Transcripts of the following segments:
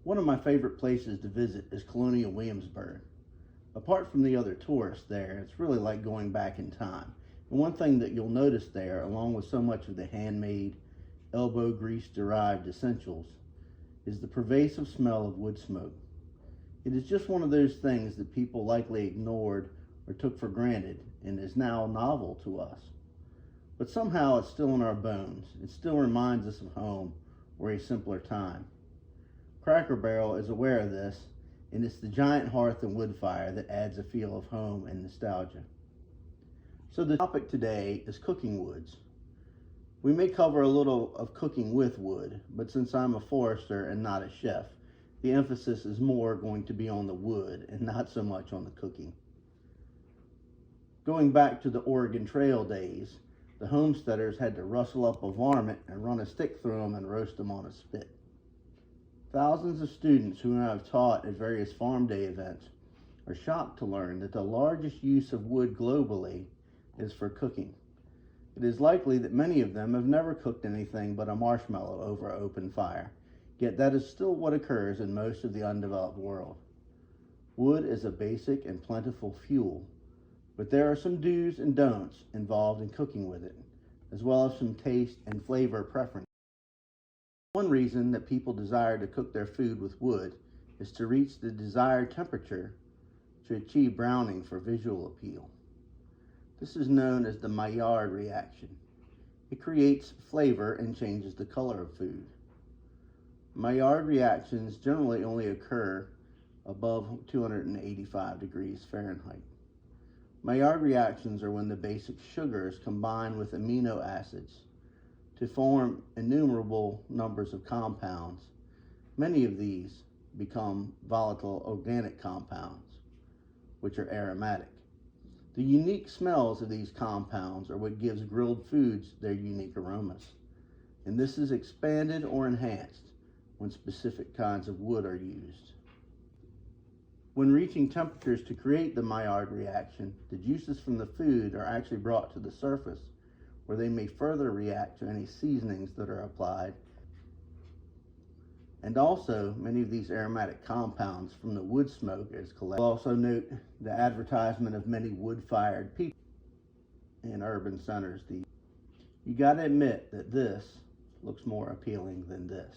One of my favorite places to visit is Colonial Williamsburg. Apart from the other tourists there, it's really like going back in time. And one thing that you'll notice there, along with so much of the handmade, elbow grease derived essentials, is the pervasive smell of wood smoke. It is just one of those things that people likely ignored or took for granted and is now novel to us. But somehow it's still in our bones. It still reminds us of home or a simpler time. Cracker Barrel is aware of this, and it's the giant hearth and wood fire that adds a feel of home and nostalgia. So the topic today is cooking woods. We may cover a little of cooking with wood, but since I'm a forester and not a chef, the emphasis is more going to be on the wood and not so much on the cooking. Going back to the Oregon Trail days, the homesteaders had to rustle up a varmint and run a stick through them and roast them on a spit. Thousands of students who I have taught at various farm day events are shocked to learn that the largest use of wood globally is for cooking. It is likely that many of them have never cooked anything but a marshmallow over an open fire, yet that is still what occurs in most of the undeveloped world. Wood is a basic and plentiful fuel, but there are some do's and don'ts involved in cooking with it, as well as some taste and flavor preferences. One reason that people desire to cook their food with wood is to reach the desired temperature to achieve browning for visual appeal. This is known as the Maillard reaction. It creates flavor and changes the color of food. Maillard reactions generally only occur above 285 degrees Fahrenheit. Maillard reactions are when the basic sugars combine with amino acids to form innumerable numbers of compounds. Many of these become volatile organic compounds, which are aromatic. The unique smells of these compounds are what gives grilled foods their unique aromas, and this is expanded or enhanced when specific kinds of wood are used. When reaching temperatures to create the Maillard reaction, the juices from the food are actually brought to the surface, where they may further react to any seasonings that are applied. And also, many of these aromatic compounds from the wood smoke is collected. We'll also note the advertisement of many wood-fired people in urban centers. You gotta admit that this looks more appealing than this.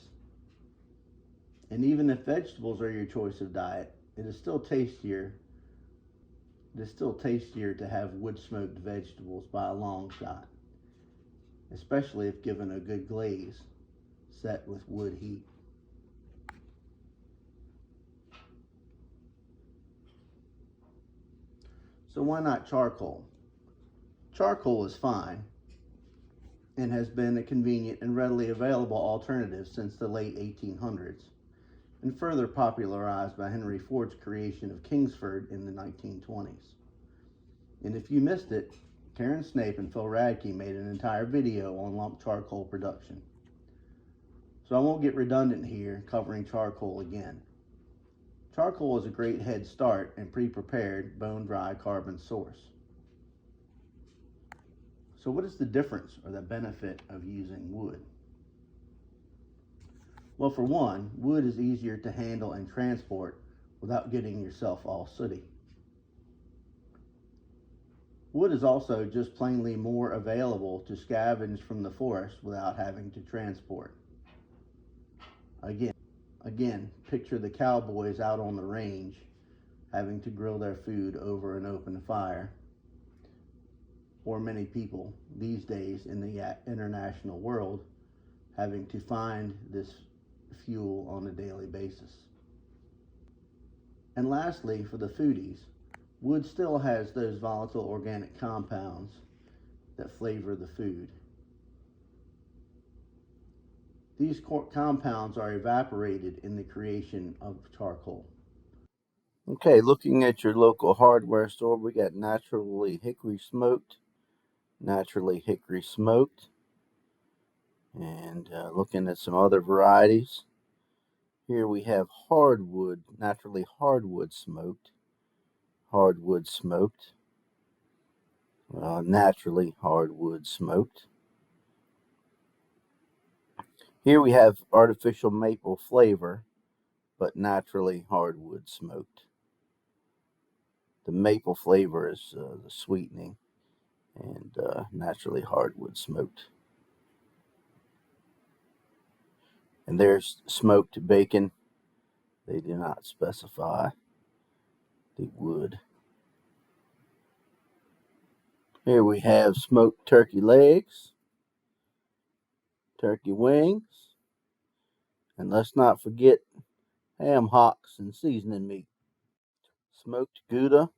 And even if vegetables are your choice of diet, it is still tastier to have wood-smoked vegetables by a long shot, especially if given a good glaze set with wood heat. So why not charcoal? Charcoal is fine and has been a convenient and readily available alternative since the late 1800s, and further popularized by Henry Ford's creation of Kingsford in the 1920s. And if you missed it, Karen Snape and Phil Radke made an entire video on lump charcoal production. So I won't get redundant here covering charcoal again. Charcoal is a great head start and pre-prepared bone-dry carbon source. So what is the difference or the benefit of using wood? Well, for one, wood is easier to handle and transport without getting yourself all sooty. Wood is also just plainly more available to scavenge from the forest without having to transport. Again, picture the cowboys out on the range having to grill their food over an open fire, or many people these days in the international world having to find this fuel on a daily basis. And lastly, for the foodies, wood still has those volatile organic compounds that flavor the food. These compounds are evaporated in the creation of charcoal. Okay, looking at your local hardware store, we got naturally hickory smoked, and looking at some other varieties. Here we have hardwood, naturally hardwood smoked, naturally hardwood smoked. Here we have artificial maple flavor, but naturally hardwood smoked. The maple flavor is the sweetening, and naturally hardwood smoked. And there's smoked bacon. They do not specify the wood. Here we have smoked turkey legs, turkey wings, and let's not forget ham hocks and seasoning meat. Smoked Gouda,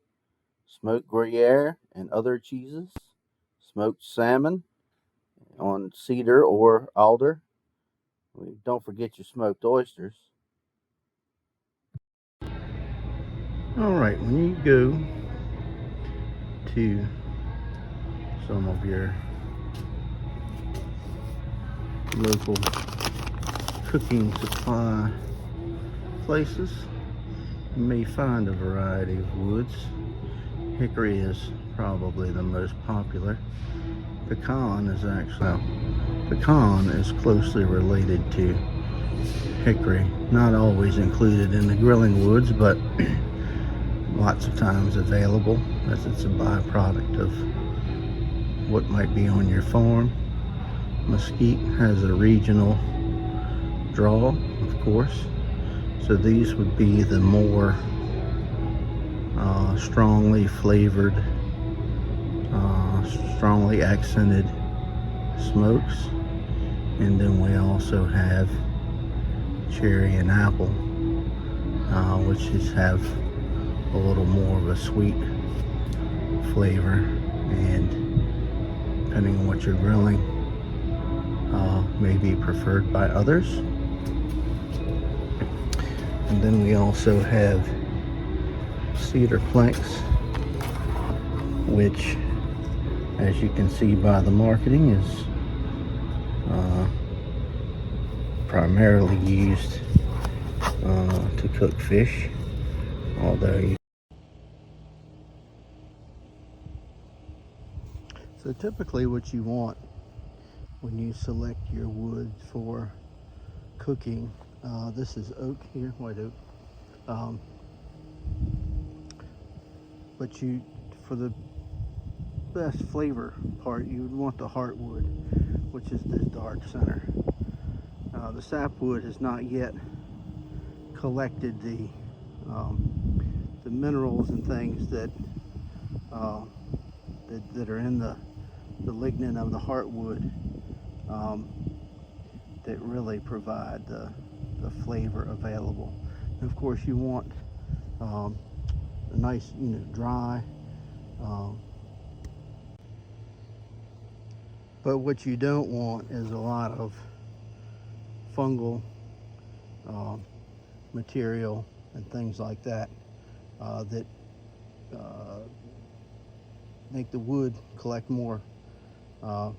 smoked Gruyere and other cheeses, smoked salmon on cedar or alder. Don't forget your smoked oysters. Alright, when you go to some of your local cooking supply places, you may find a variety of woods. Hickory is probably the most popular. Pecan is closely related to hickory. Not always included in the grilling woods, but lots of times available as it's a byproduct of what might be on your farm. Mesquite has a regional draw, of course, so these would be the more strongly flavored, strongly accented smokes. And then we also have cherry and apple, which have a little more of a sweet flavor, and depending on what you're grilling, may be preferred by others. And then we also have cedar planks, which, as you can see by the marketing, is primarily used to cook fish, although so typically what you want when you select your wood for cooking, this is oak here, white oak, but for the best flavor part, you would want the heartwood, which is this dark center. The sapwood has not yet collected the minerals and things that are in the lignin of the heartwood, that really provide the flavor available. And of course, you want a nice, dry. But what you don't want is a lot of fungal material and things like that that make the wood collect more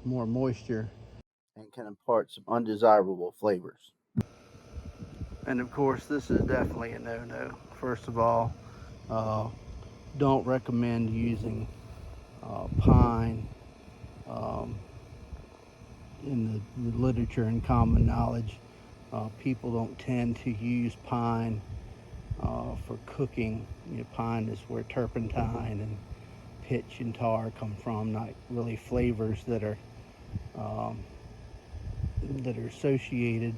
moisture and can impart some undesirable flavors. And of course, this is definitely a no-no. First of all, don't recommend using pine. In the literature and common knowledge, people don't tend to use pine for cooking. Pine is where turpentine and pitch and tar come from, not really flavors that are associated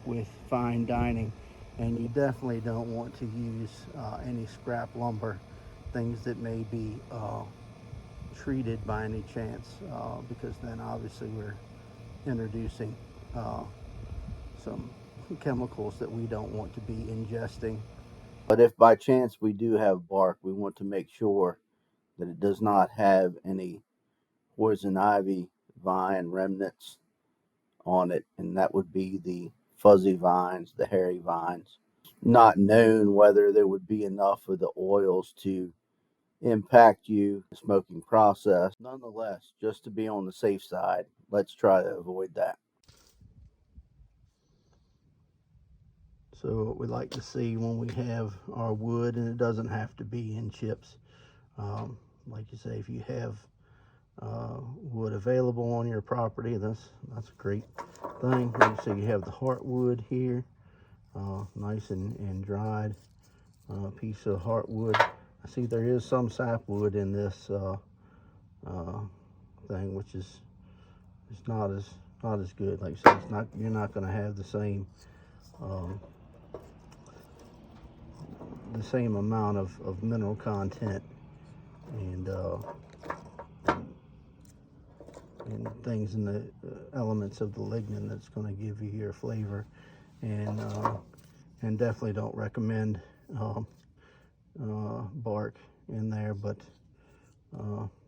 with fine dining. And you definitely don't want to use any scrap lumber, things that may be treated by any chance, because then obviously we're introducing some chemicals that we don't want to be ingesting. But if by chance we do have bark, we want to make sure that it does not have any poison ivy vine remnants on it, and that would be the fuzzy vines, the hairy vines. Not known whether there would be enough of the oils to impact you the smoking process. Nonetheless, just to be on the safe side, let's try to avoid that. So what we like to see when we have our wood, and it doesn't have to be in chips, like you say, if you have wood available on your property, that's a great thing. So you have the heartwood here, nice and dried piece of heartwood. I see there is some sapwood in this thing, which is not as good. Like I said, you're not going to have the same amount of mineral content and things in the elements of the lignin that's going to give you your flavor. And definitely don't recommend bark in there, but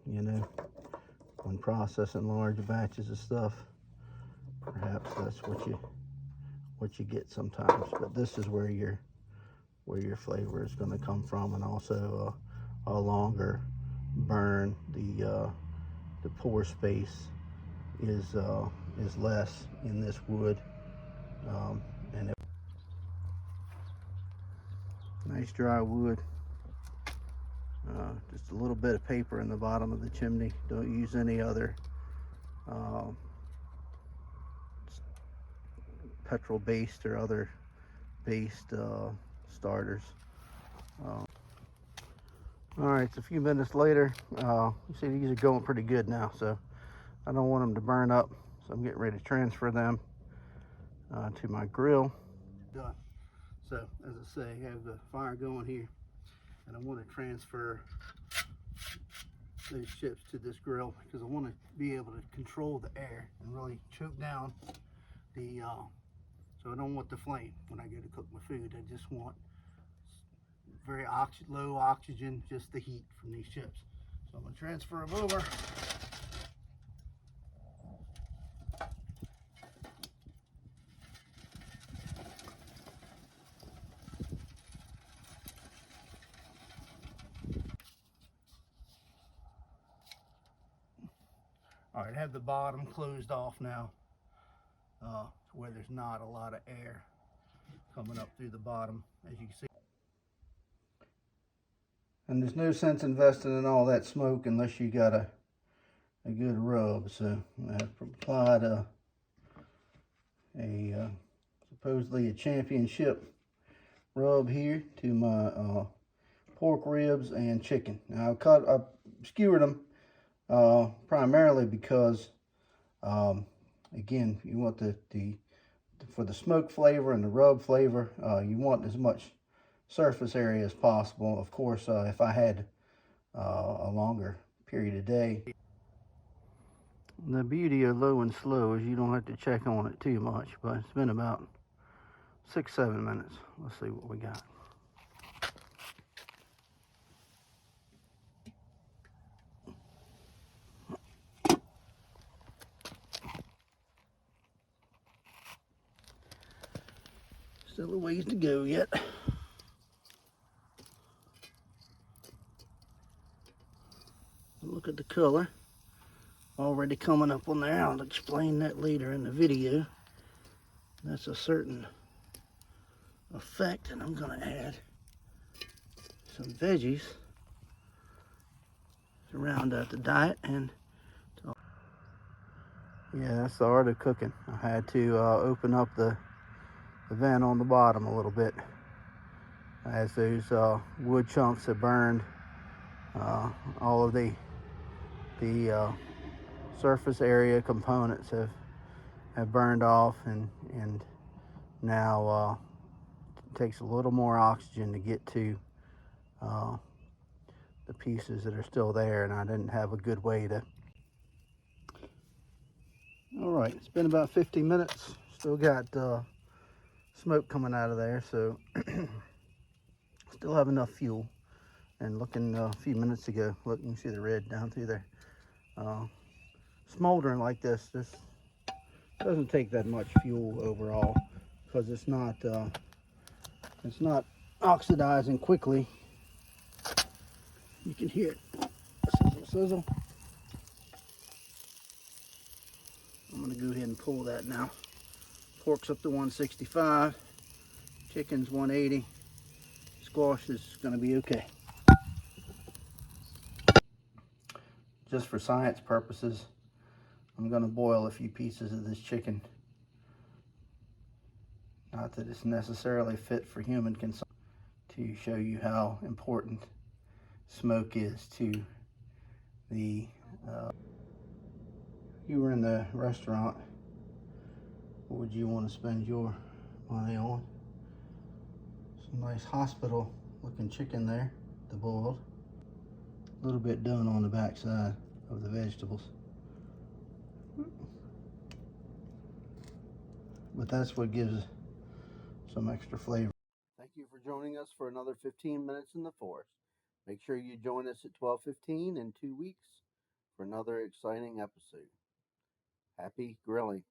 you know, when processing large batches of stuff, perhaps that's what you get sometimes. But this is where your flavor is going to come from, and also a longer burn. The pore space is less in this wood, and nice dry wood. Just a little bit of paper in the bottom of the chimney. Don't use any other petrol based or other based starters. All right, it's a few minutes later. You see these are going pretty good now, so I don't want them to burn up, so I'm getting ready to transfer them to my grill. Done. So as I say, I have the fire going here, and I want to transfer those chips to this grill because I want to be able to control the air and really choke down the so I don't want the flame when I go to cook my food. I just want very low oxygen, just the heat from these chips. So I'm going to transfer them over. All right, I have the bottom closed off now, where there's not a lot of air coming up through the bottom, as you can see. And there's no sense investing in all that smoke unless you got a good rub. So I've applied supposedly a championship rub here to my pork ribs and chicken. Now I skewered them primarily because again, you want for the smoke flavor and the rub flavor, you want as much surface area as possible. Of course, if I had a longer period of day. The beauty of low and slow is you don't have to check on it too much, but it's been about 6-7 minutes. Let's see what we got. Still a ways to go yet. Look at the color already coming up on there. I'll explain that later in the video. That's a certain effect, and I'm going to add some veggies to round out the diet. And yeah, that's the art of cooking. I had to open up the vent on the bottom a little bit as those wood chunks have burned. All of the surface area components have burned off, and now it takes a little more oxygen to get to the pieces that are still there, and I didn't have a good way to. All right, it's been about 50 minutes. Still got smoke coming out of there, so still have enough fuel. And looking a few minutes ago, look, you can see the red down through there. Smoldering like this doesn't take that much fuel overall because it's not oxidizing quickly. You can hear it sizzle, sizzle. I'm gonna go ahead and pull that now. Pork's up to 165, chicken's 180, squash is gonna be okay. Just for science purposes, I'm gonna boil a few pieces of this chicken. Not that it's necessarily fit for human consumption, to show you how important smoke is to the you were in the restaurant, what would you want to spend your money on? Some nice hospital looking chicken there, the boiled. A little bit done on the backside of the vegetables, but that's what gives some extra flavor. Thank you for joining us for another 15 minutes in the forest. Make sure you join us at 12:15 in 2 weeks for another exciting episode. Happy grilling.